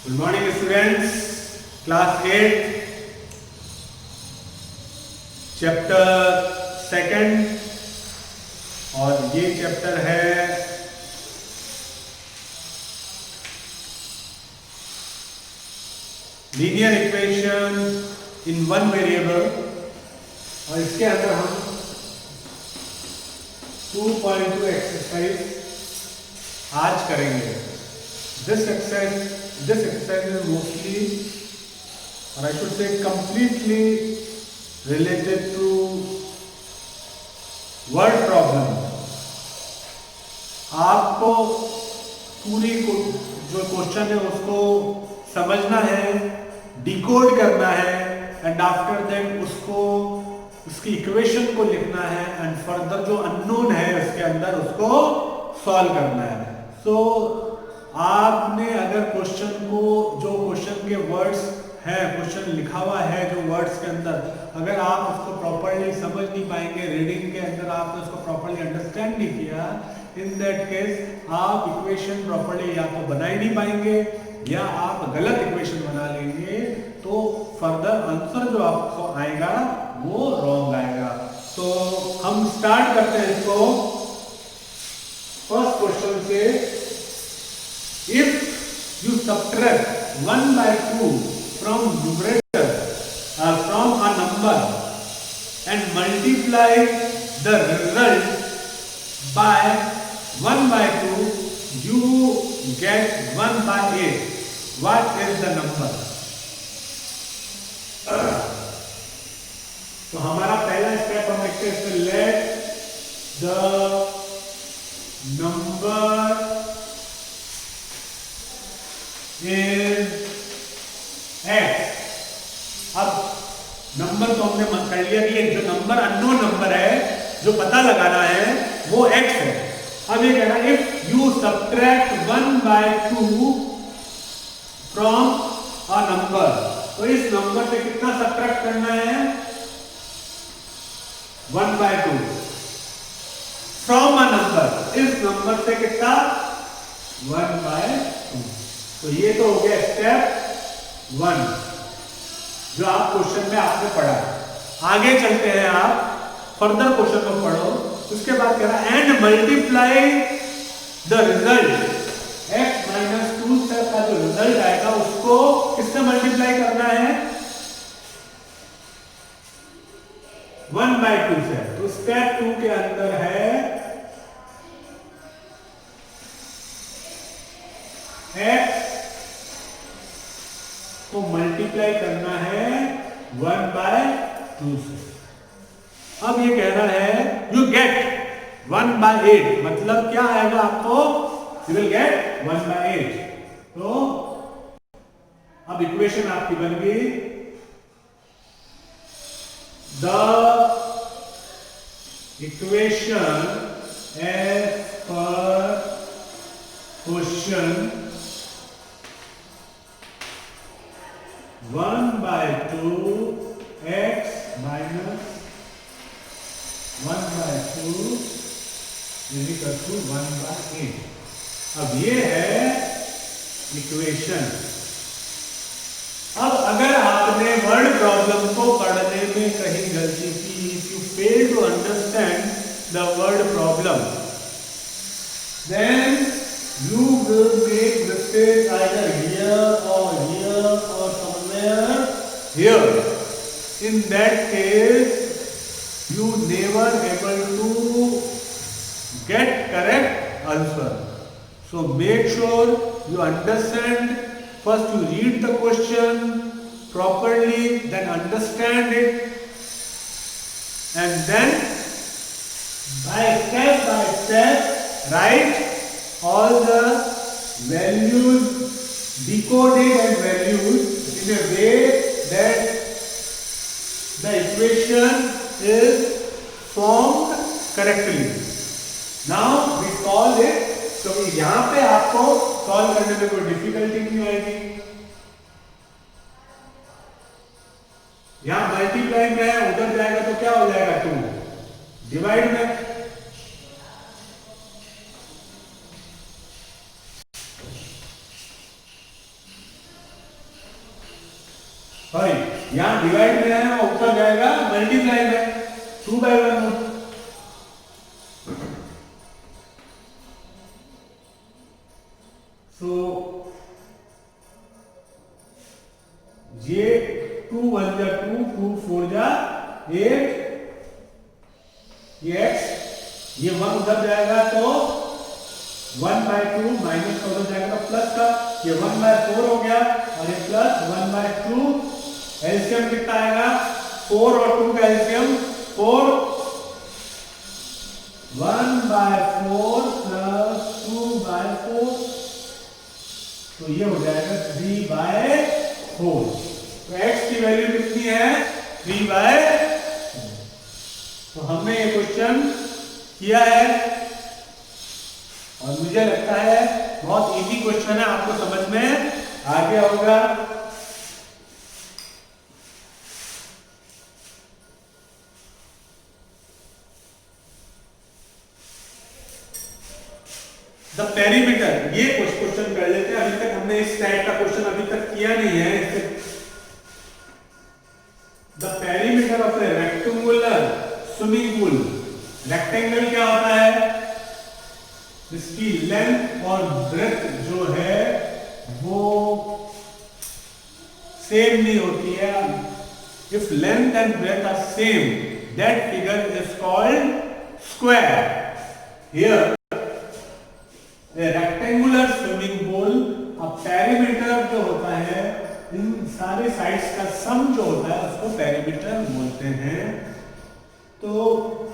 Good morning students, class 8 chapter second और ये chapter है linear equation in one variable और इसके अंदर हम 2.2 एक्सरसाइज आज करेंगे। This exercise is mostly, or I should say completely related to word problem। आपको पूरी जो क्वेश्चन है उसको समझना है, डिकोड करना है एंड आफ्टर दैट उसकी इक्वेशन को लिखना है एंड फर्दर जो अननोन है उसके अंदर उसको सॉल्व करना है। सो आपने अगर क्वेश्चन को जो क्वेश्चन के वर्ड्स हैं, क्वेश्चन लिखा हुआ है जो वर्ड्स के अंदर, अगर आप उसको प्रॉपर्ली समझ नहीं पाएंगे, रीडिंग के अंदर आपने उसको प्रॉपर्ली अंडरस्टैंड नहीं किया, इन दैट केस आप इक्वेशन प्रॉपर्ली या तो बना ही नहीं पाएंगे या आप गलत इक्वेशन बना लेंगे, तो फर्दर आंसर जो आपको आएगा वो रॉन्ग आएगा। तो हम स्टार्ट करते हैं इसको फर्स्ट क्वेश्चन से। If you subtract 1 by 2 from numerator from a number and multiply the result by 1 by 2, you get 1 by 8. What is the number? तो हमारा पहला स्टेप हम लिखते हैं, let the number is x। अब नंबर तो हमने कर लिया कि जो नंबर अननोन नंबर है जो पता लगाना है वो x है। अब ये कह रहा है if you subtract 1 by 2 from a number, तो इस नंबर से कितना सब्ट्रैक्ट करना है? 1 by 2 फ्रॉम अ नंबर, इस नंबर से कितना? 1 by 2। तो ये तो हो गया स्टेप 1 जो आप क्वेश्चन में आपने पढ़ा। आगे चलते हैं, आप फर्दर क्वेश्चन को पढ़ो। उसके बाद कह रहा है and multiply the result x minus 2 से का जो रिजल्ट आएगा उसको किससे मल्टीप्लाई करना है? 1 by 2 से। तो स्टेप 2 के अंदर है x को मल्टीप्लाई करना है 1 by 2 से। अब ये कह रहा है यू गेट 1 by 8, मतलब क्या आएगा आपको? You will get 1 by 8। तो अब इक्वेशन आपकी बन गई, the equation as per question 1 by 2 x minus 1 by 2 is equal to 1 by 8। अब ये है इक्वेशन। अब अगर आपने वर्ड प्रॉब्लम को पढ़ने में कहीं गलती की, if you fail to understand the word problem, then you will make mistake either here or here or somewhere here। In that case you never able to get correct answer। So make sure you understand, first you read the question properly, then understand it, and then by step write all the values, decoded and values in a way that the equation is formed correctly। Now we solve it। तो यहां पे आपको solve करने में कोई difficulty नहीं आएगी। यहां मल्टीप्लाई में है, उधर जाएगा तो क्या हो जाएगा? 2। डिवाइड में मल्टीप्लाई में 2/1 हो। सो ये 2 1 जा 2, 2 4 जा 8, ये x, ये 1 उधर जाएगा तो 1/2 माइनस का उधर जाएगा तो प्लस का, ये 1/4 हो गया और ये प्लस 1/2। एलसीएम कितना आएगा? 4 और 2 का एलसीएम 4, 1/4 प्लस 2/4, तो ये हो जाएगा 3/4। तो x की वैल्यू कितनी है? 3/4। तो हमने ये क्वेश्चन किया है और मुझे लगता है बहुत इजी क्वेश्चन है, आपको समझ में आ गया होगा। द पेरीमीटर, ये क्वेश्चन कर लेते हैं। अभी तक हमने इस टाइप का क्वेश्चन अभी तक किया नहीं है। The perimeter of A rectangular swimming pool, rectangle क्या होता है? इसकी लेंथ और ब्रेथ जो है वो सेम नहीं होती है। If length and breadth are same, that figure is called square. Here rectangular swimming pool, अब पेरीमीटर जो होता है इन सारे साइड्स का सम जो होता है उसको पेरीमीटर बोलते हैं। तो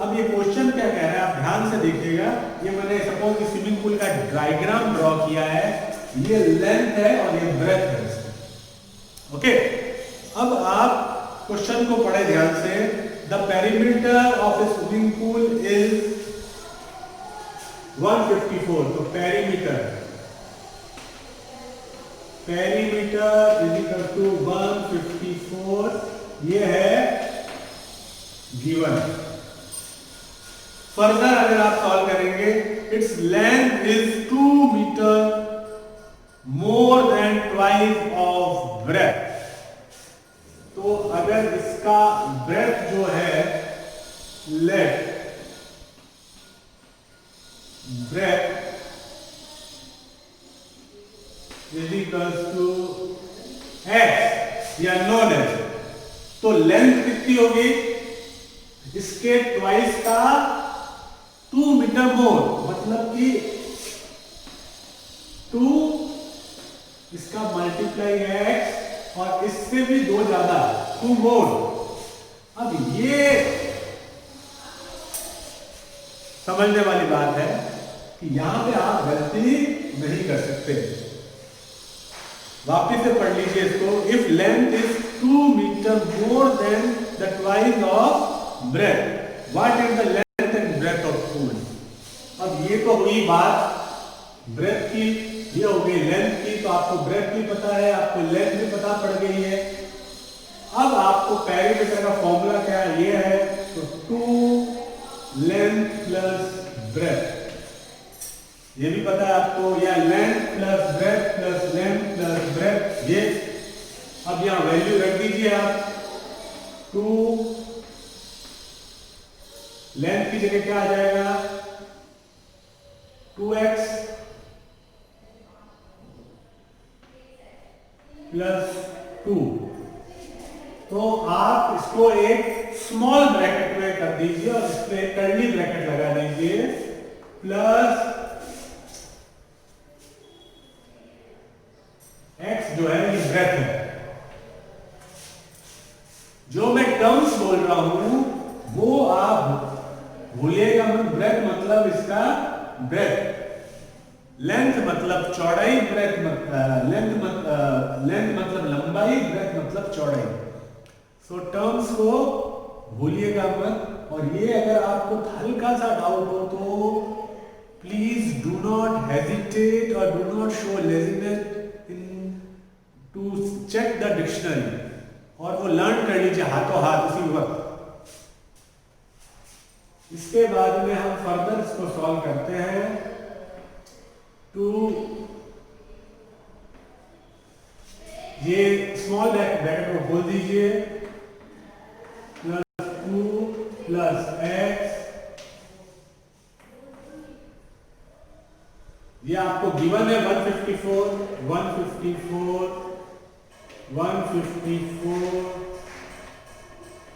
अब ये क्वेश्चन क्या कह रहा है, आप ध्यान से देखिएगा। ये मैंने सपोज कि स्विमिंग पूल का डायग्राम ड्रॉ किया है, ये लेंथ है और ये ब्रेथ है। ओके, अब आप क्वेश्चन को पढ़े ध्यान से। The perimeter of A swimming pool is 154। तो पेरीमीटर इज इक्वल टू 154, ये है गिवन। फर्दर अगर आप सॉल्व करेंगे, its length is 2 metre more than twice of breadth. तो अगर इसका ब्रेथ जो है, let breadth is equal to x या नॉन x, तो लेंथ कितनी होगी? इसके ट्वाइस का 2 मीटर मोर, मतलब कि 2 इसका मल्टीप्लाई है x और इससे भी 2 ज्यादा, 2 मोर। अब ये समझने वाली बात है कि यहां पे आप गलती नहीं कर सकते। वापिस से पढ़ लीजिए इसको। If length is 2 metre more than the twice of breadth, what is the length and breadth of pool. अब ये तो हुई बात ब्रेथ की, ये हो गई लेंथ की। तो आपको ब्रेथ भी पता है, आपको लेंथ भी पता पड़ गई है। अब आपको पेरीमीटर का फॉर्मूला क्या है? ये है, तो 2 लेंथ प्लस ब्रेथ, ये भी पता है आपको, या length plus breadth plus length plus breadth, ये। अब यहां वैल्यू रख दीजिए आप। 2 लेंथ की जगह क्या आ जाएगा? 2x plus 2। तो आप इसको एक स्मॉल ब्रैकेट में कर दीजिए और इस पे कर्ली ब्रैकेट लगा दीजिए, प्लस x जो है ये ब्रेथ है। जो मैं टर्म्स बोल रहा हूं वो आप भूलिएगा मत। ब्रेथ मतलब इसका ब्रेथ, लेंथ मतलब चौड़ाई, ब्रेथ लेंथ मतलब लंबाई, ब्रेथ मतलब चौड़ाई। सो टर्म्स को भूलिएगा मत। और ये अगर आपको हल्का सा डाउट हो तो प्लीज डू नॉट हेजिटेट और do not show laziness to check the dictionary, और वो लर्न कर लीजिए हाथों हाथ उसी वक्त। इसके बाद में हम फर्दर इसको सॉल्व करते हैं। टू ये स्मॉल ब्रैकेट को खोल दीजिए, प्लस प्लस एक्स, ये आपको गिवन है 154, 154, 154,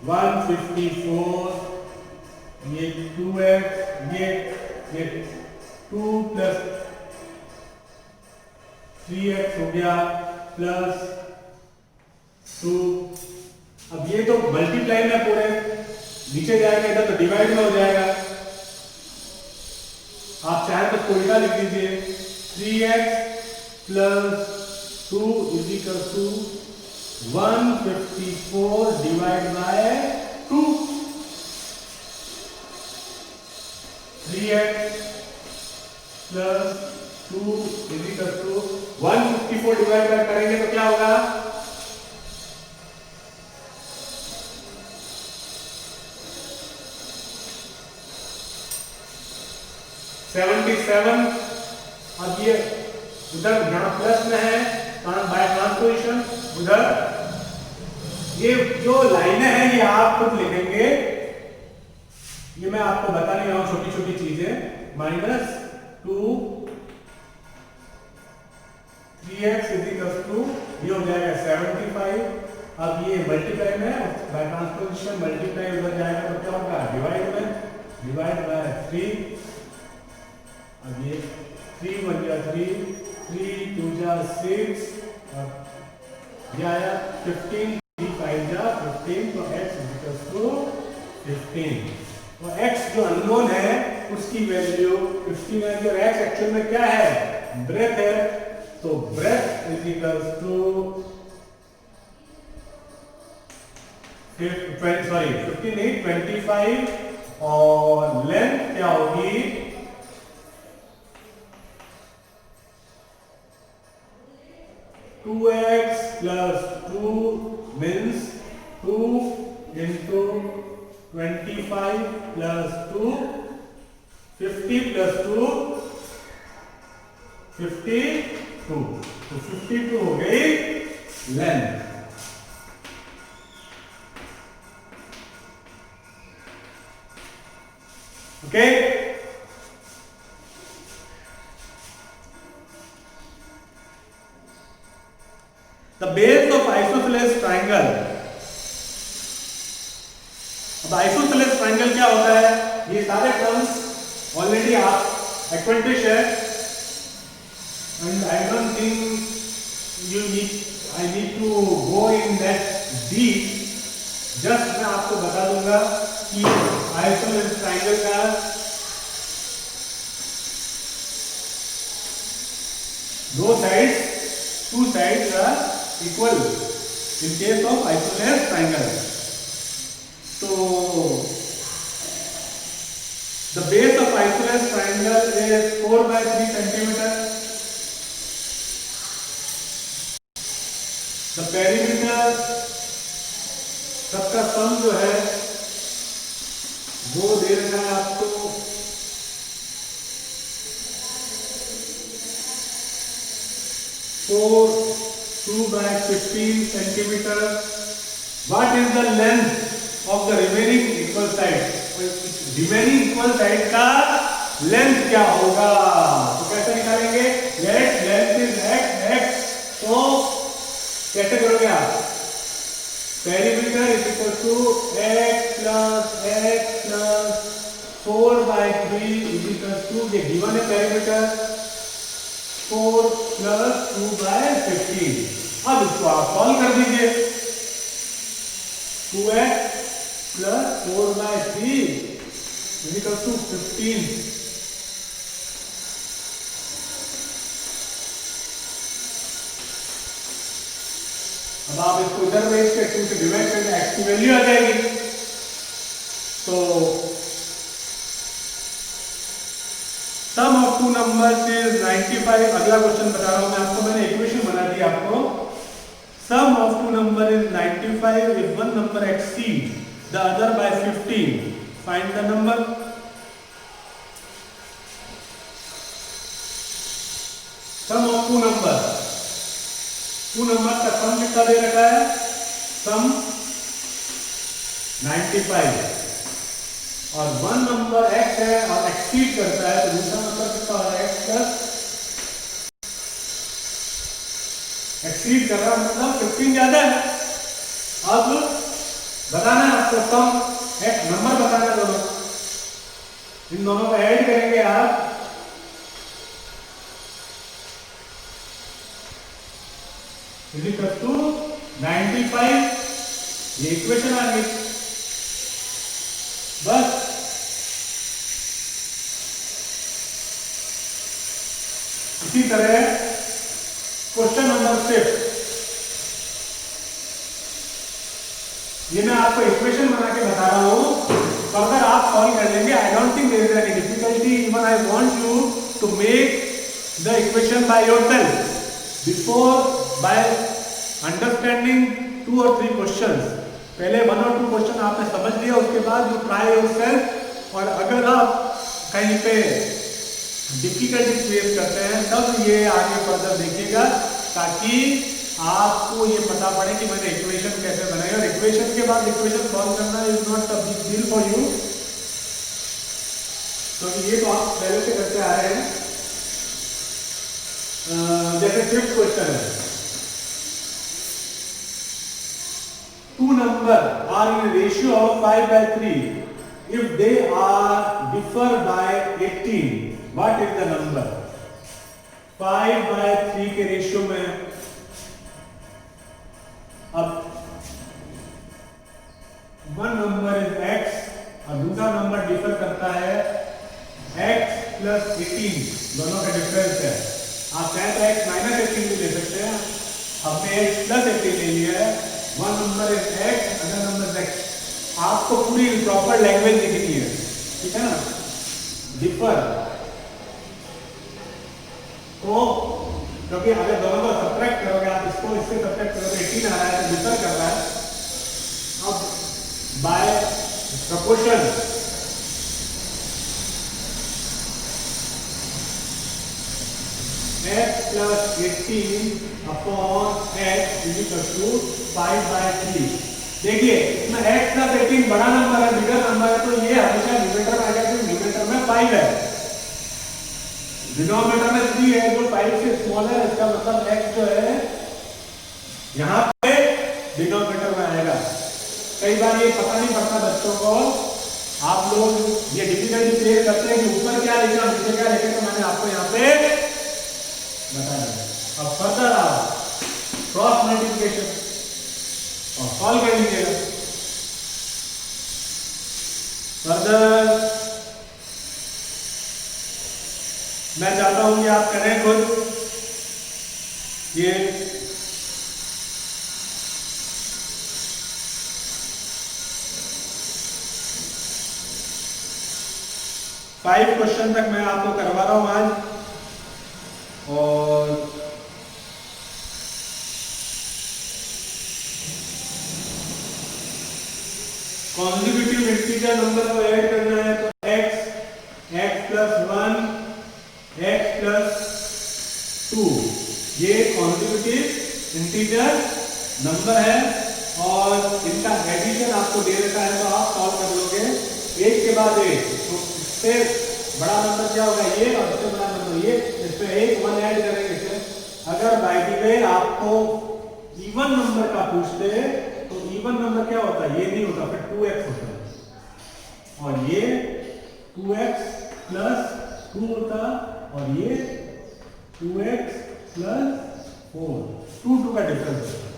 154, ये 2x, ये 2 प्लस 3x हो गया प्लस 2। अब ये तो मल्टीप्लाई में पूरे नीचे जाएगा, इधर तो डिवाइड में हो जाएगा। आप चाहे तो उल्टा लिख दीजिए, 3x plus 2 is equal to 154 divide by 2। 3x plus 2 is equal to 154 divide by करेंगे तो क्या होगा, 77। अब ये उधर यहाँ प्लस में है बाय ट्रांसपोजिशन, उधर ये जो लाइनें हैं ये आप खुद लिखेंगे, ये मैं आपको बता नहीं रहा हूं छोटी छोटी चीजें। -2 3x इज इक्वल टू, ये हो जाएगा 75। अब ये मल्टीप्लाई में बाय ट्रांसपोजिशन मल्टीप्लाई उधर जाएगा तो क्या होगा, डिवाइड में, डिवाइड बाय 3। अब ये 3 1 जा 3, 3 2 जा 6, ये आया 15, 3 5 जा 15, तो x इज इक्वल टू 15। तो x जो अननोन है उसकी वैल्यू 15 है, और x एक्चुअल में क्या है, ब्रेथ है, तो ब्रेथ इज इक्वल टू 15 नहीं 25, और लेंथ क्या होगी, 2x plus 2 means 2 into 25 plus 2, 50 plus 2, 52। तो 52 हो गई length. Okay, the base of isosceles triangle। अब आइसोसेलेस ट्रायंगल क्या होता है, ये सारे टर्म्स ऑलरेडी आप एक्वेंटेड है, and I don't think I need to go in that deep. Just मैं आपको बता दूंगा कि आइसोसेलेस ट्रायंगल का दो sides, two sides are equal in case of isosceles triangle. So the base of isosceles triangle is 4 by 3 centimeter. The perimeter सबका सम जो है वो दे रखा है आपको 2 by 15 centimeter. What is the length of the remaining equal side? remaining equal side का length क्या होगा, तो कैसे निकालेंगे, length is x, तो कैसे करोगे आप, perimeter is equal to x plus 4 by 3 is equal to, ये given है perimeter 4 plus 2 by 15। अब इसको आप सॉल्व कर दीजिए, 2x plus 4 by 3 is equal to 15। अब आप इसको इधर में इसके 2 से डिवाइड करके x की वैल्यू आ जाएगी। तो सम ऑफ टू नंबर्स इज 95। अगला क्वेश्चन बता रहा हूं मैं आपको, मैंने इक्वेशन बना दी आपको। Sum of two number is 95 if one number exceeds the other by 15, find the number। Sum of two number का सम कितना दे रखा है, सम 95 और 1 नंबर x है और एक्सीड करता है, तो दूसरा नंबर कितना होगा x प्लस एक्सीड कर रहा मतलब 15 ज्यादा है। अब बताना है आपको सम x नंबर बताना है दोनों, इन दोनों को ऐड करेंगे आप, इज इक्वल टू 95, ये इक्वेशन आ गई। बस इसी तरह क्वेश्चन नंबर 6, ये मैं आपको इक्वेशन बना के बता रहा हूं, फर्दर आप सॉल्व कर लेंगे। I don't think there is any difficulty, even I want you to make the equation by yourself before by understanding 2 और 3 क्वेश्चंस। पहले 1 और 2 क्वेश्चन आपने समझ लिया, उसके बाद यू ट्राई योरसेल्फ, और अगर आप कहीं पे डिफिकल्टी फेस करते हैं तब ये आगे फर्दर देखिएगा, ताकि आपको ये पता पड़े कि मैंने इक्वेशन कैसे बनाई। और इक्वेशन के बाद इक्वेशन सॉल्व करना is not a big deal for you, तो ये तो आप पहले से करते आ रहे हैं। जैसे 5th क्वेश्चन है, 2 number are in a ratio of 5/3. If they are differ by 18, what is the number? 5/3 के रेशियो में अब 1 नंबर इज x और दूसरा नंबर डिफर करता है x प्लस 18, दोनों का डिफरेंस है। आप चाहे तो x माइनस 18 भी ले सकते हैं, हमने x प्लस 18 ले लिया है। 1 number is x, other number x। आपको पूरी प्रॉपर लैंग्वेज लिखनी है, ठीक है ना। डिफर तो क्योंकि अगर दोनों को सब्ट्रैक्ट करोगे, आप इसको इससे सब्ट्रैक्ट करोगे, 18 आ रहा है तो डिफर कर रहा है। अब by proportion x plus 18 upon x is equal to 5/3। देखिए इसमें x plus 18 बड़ा नंबर है, बिगर नंबर है, तो ये हमेशा न्यूमरेटर में आएगा, क्योंकि न्यूमरेटर में 5 है, डिनोमिनेटर में 3 है, जो 5 से स्मॉल है, इसका मतलब x जो है यहाँ पे डिनोमिनेटर में आएगा। कई बार ये पता नहीं पड़ता बच्चों को, आप लोग ये डिफिकल्टी फेस करते हैं कि ऊपर क्या लिखा नीचे क्या लिखा, तो मैंने आपको यहाँ पे बता दिया। अब फर्दर आप क्रॉस मल्टीप्लिकेशन और सॉल्व कर लीजिएगा। फर्दर मैं चाहता हूं कि आप करें खुद ये फाइव क्वेश्चन तक मैं आपको करवा रहा हूं आज। और कॉन्जिक्यूटिव इंटीजर नंबर को ऐड करना है, तो x प्लस 1 x प्लस 2, ये कॉन्जिक्यूटिव इंटीजर नंबर है और इनका एडिशन आपको दे रखा है, तो आप सॉल्व कर लोगे एक के बाद एक। तो इससे बड़ा नंबर क्या होगा ये, और इससे बड़ा नंबर ये, इसमें एक 1 ऐड करेंगे इसे। अगर बाय द वे आपको इवन नंबर का पूछते तो इवन नंबर क्या होता है, ये नहीं होता, फिर 2x होता है, और ये 2x प्लस 2 होता, और ये 2x प्लस 4, 2 का डिफरेंस होता।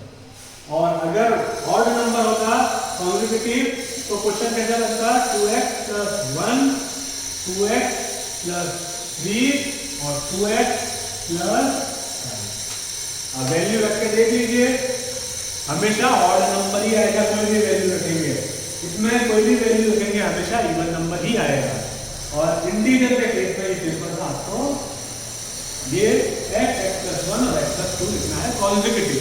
और अगर ऑड नंबर होता कॉन्जिक्यूटिव, तो क्वेश्चन कैसा लगता, 2x प्लस 1, 2x प्लस 3 और 2x प्लस 5। अब वैल्यू रख के देख लीजिए, हमेशा ऑड नंबर ही आएगा, कोई भी वैल्यू रखेंगे, इसमें कोई भी वैल्यू रखेंगे हमेशा इवन नंबर ही आएगा। और इंटीजर के केस में सिंपल आपको ये x प्लस 1 और x प्लस 2 लिखना है कॉन्जिक्यूटिव।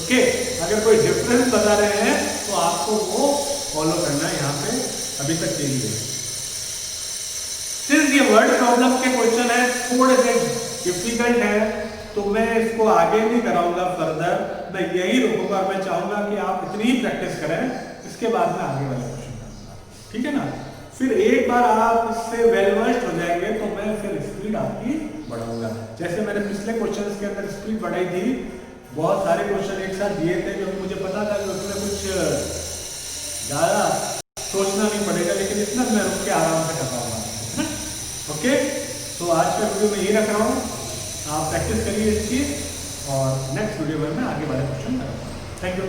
ओके, अगर कोई डिफरेंस बता रहे हैं तो आपको वो फॉलो करना है यहाँ पे अभी तक के लिए। सिंस ये वर्ड प्रॉब्लम के क्वेश्चन है, थोड़े से डिफिकल्ट है, तो मैं इसको आगे नहीं कराऊंगा फर्दर, मैं यही रुकूंगा। मैं चाहूंगा कि आप इतनी ही प्रैक्टिस करें, इसके बाद में आगे वाला क्वेश्चन करूंगा, ठीक है ना। फिर एक बार आप इससे वेल वर्स्ड हो जाएंगे तो मैं फिर स्पीड आपकी बढ़ाऊंगा। जैसे मैंने पिछले क्वेश्चंस के अंदर स्पीड बढ़ाई थी, बहुत सारे क्वेश्चन एक साथ दिए थे क्योंकि मुझे पता था कि उसमें कुछ ज़्यादा सोचना नहीं पड़ेगा, लेकिन इतना मैं रुक के आराम से कर पाऊंगा। ओके, तो आज का वीडियो मैं यही रख रहा हूँ, आप प्रैक्टिस करिए इसकी और नेक्स्ट वीडियो में मैं आगे वाले क्वेश्चन करूँगा। Thank you.